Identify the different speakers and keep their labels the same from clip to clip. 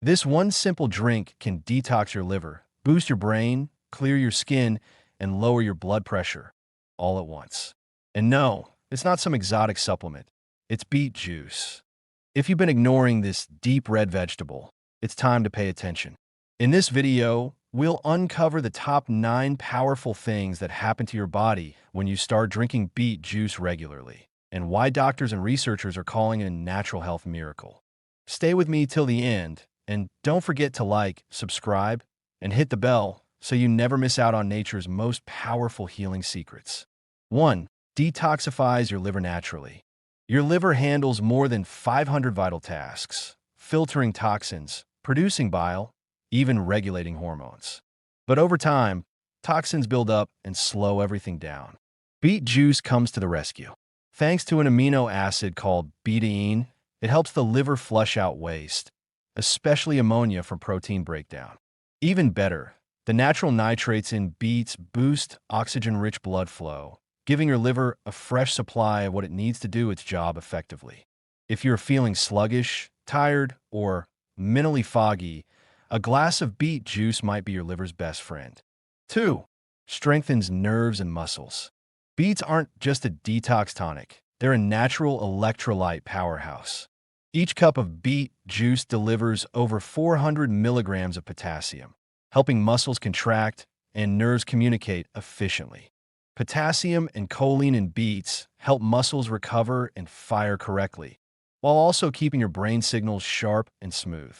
Speaker 1: This one simple drink can detox your liver, boost your brain, clear your skin, and lower your blood pressure all at once. And no, it's not some exotic supplement. It's beet juice. If you've been ignoring this deep red vegetable, it's time to pay attention. In this video, we'll uncover the top 9 powerful things that happen to your body when you start drinking beet juice regularly, and why doctors and researchers are calling it a natural health miracle. Stay with me till the end, and don't forget to like, subscribe, and hit the bell so you never miss out on nature's most powerful healing secrets. 1. Detoxifies your liver naturally. Your liver handles more than 500 vital tasks, filtering toxins, producing bile, even regulating hormones. But over time, toxins build up and slow everything down. Beet juice comes to the rescue. Thanks to an amino acid called betaine, it helps the liver flush out waste, especially ammonia from protein breakdown. Even better, the natural nitrates in beets boost oxygen-rich blood flow, giving your liver a fresh supply of what it needs to do its job effectively. If you're feeling sluggish, tired, or mentally foggy, a glass of beet juice might be your liver's best friend. 2. Strengthens nerves and muscles. Beets aren't just a detox tonic, they're a natural electrolyte powerhouse. Each cup of beet juice delivers over 400 milligrams of potassium, helping muscles contract and nerves communicate efficiently. Potassium and choline in beets help muscles recover and fire correctly, while also keeping your brain signals sharp and smooth.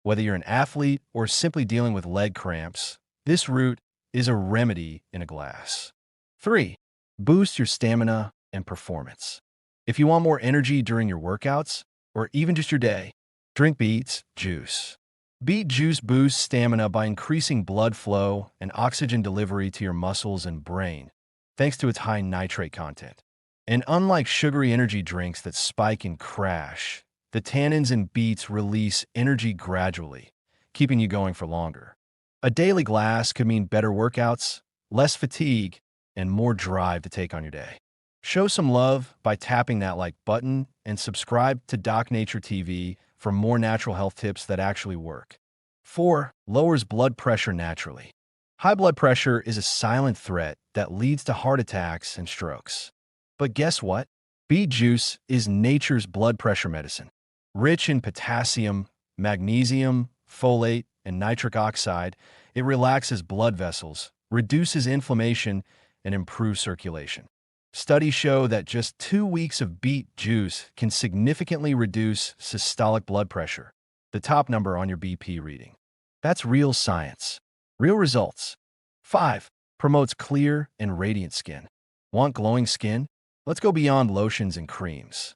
Speaker 1: Whether you're an athlete or simply dealing with leg cramps, this root is a remedy in a glass. 3. Boost your stamina and performance. If you want more energy during your workouts, or even just your day, drink beet juice. Beet juice boosts stamina by increasing blood flow and oxygen delivery to your muscles and brain, thanks to its high nitrate content. And unlike sugary energy drinks that spike and crash, the tannins in beets release energy gradually, keeping you going for longer. A daily glass could mean better workouts, less fatigue, and more drive to take on your day. Show some love by tapping that like button and subscribe to Doc Nature TV for more natural health tips that actually work. 4. Lowers blood pressure naturally. High blood pressure is a silent threat that leads to heart attacks and strokes. But guess what? Beet juice is nature's blood pressure medicine. Rich in potassium, magnesium, folate, and nitric oxide, it relaxes blood vessels, reduces inflammation, and improves circulation. Studies show that just 2 weeks of beet juice can significantly reduce systolic blood pressure, the top number on your BP reading. That's real science. Real results. 5. Promotes clear and radiant skin. Want glowing skin? Let's go beyond lotions and creams.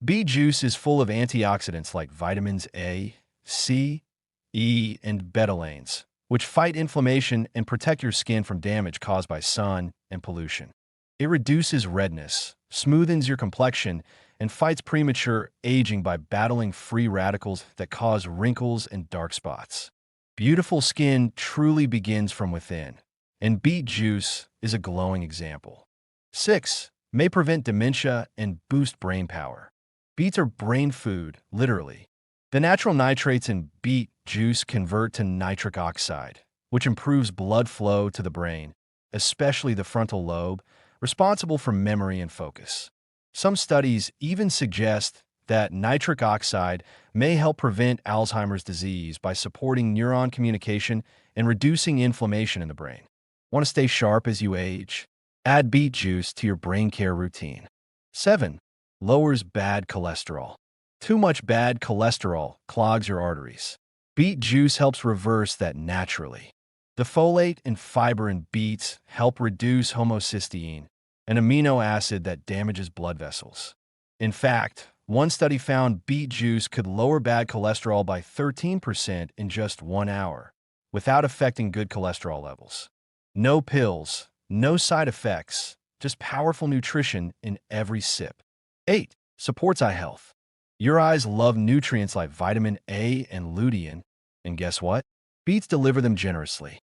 Speaker 1: Beet juice is full of antioxidants like vitamins A, C, E, and betalains, which fight inflammation and protect your skin from damage caused by sun and pollution. It reduces redness, smoothens your complexion, and fights premature aging by battling free radicals that cause wrinkles and dark spots. Beautiful skin truly begins from within, and beet juice is a glowing example. 6. May prevent dementia and boost brain power. Beets are brain food, literally. The natural nitrates in beet juice convert to nitric oxide, which improves blood flow to the brain, especially the frontal lobe, responsible for memory and focus. Some studies even suggest that nitric oxide may help prevent Alzheimer's disease by supporting neuron communication and reducing inflammation in the brain. Want to stay sharp as you age? Add beet juice to your brain care routine. 7. Lowers bad cholesterol. Too much bad cholesterol clogs your arteries. Beet juice helps reverse that naturally. The folate and fiber in beets help reduce homocysteine, an amino acid that damages blood vessels. In fact, one study found beet juice could lower bad cholesterol by 13% in just 1 hour, without affecting good cholesterol levels. No pills, no side effects, just powerful nutrition in every sip. 8. Supports eye health. Your eyes love nutrients like vitamin A and lutein, and guess what? Beets deliver them generously.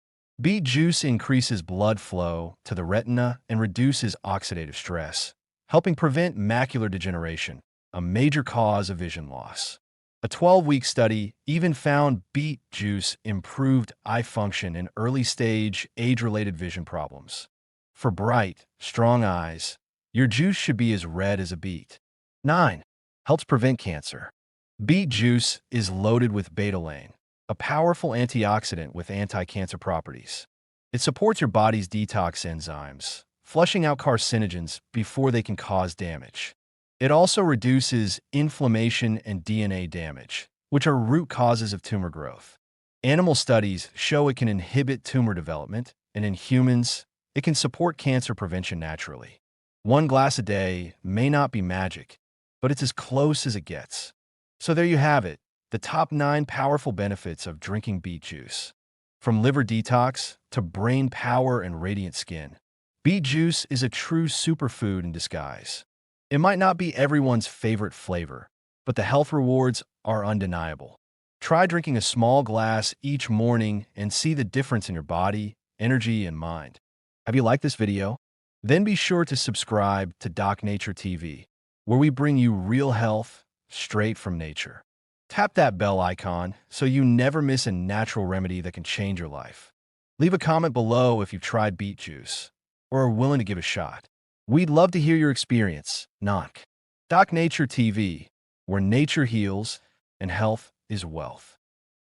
Speaker 1: Beet juice increases blood flow to the retina and reduces oxidative stress, helping prevent macular degeneration, a major cause of vision loss. A 12-week study even found beet juice improved eye function in early-stage, age-related vision problems. For bright, strong eyes, your juice should be as red as a beet. 9. Helps prevent cancer. Beet juice is loaded with betalain, a powerful antioxidant with anti-cancer properties. It supports your body's detox enzymes, flushing out carcinogens before they can cause damage. It also reduces inflammation and DNA damage, which are root causes of tumor growth. Animal studies show it can inhibit tumor development, and in humans, it can support cancer prevention naturally. One glass a day may not be magic, but it's as close as it gets. So there you have it, the top 9 powerful benefits of drinking beet juice. From liver detox to brain power and radiant skin, beet juice is a true superfood in disguise. It might not be everyone's favorite flavor, but the health rewards are undeniable. Try drinking a small glass each morning and see the difference in your body, energy, and mind. Have you liked this video? Then be sure to subscribe to Doc Nature TV, where we bring you real health straight from nature. Tap that bell icon so you never miss a natural remedy that can change your life. Leave a comment below if you've tried beet juice or are willing to give a shot. We'd love to hear your experience. Knock. Doc Nature TV, where nature heals and health is wealth.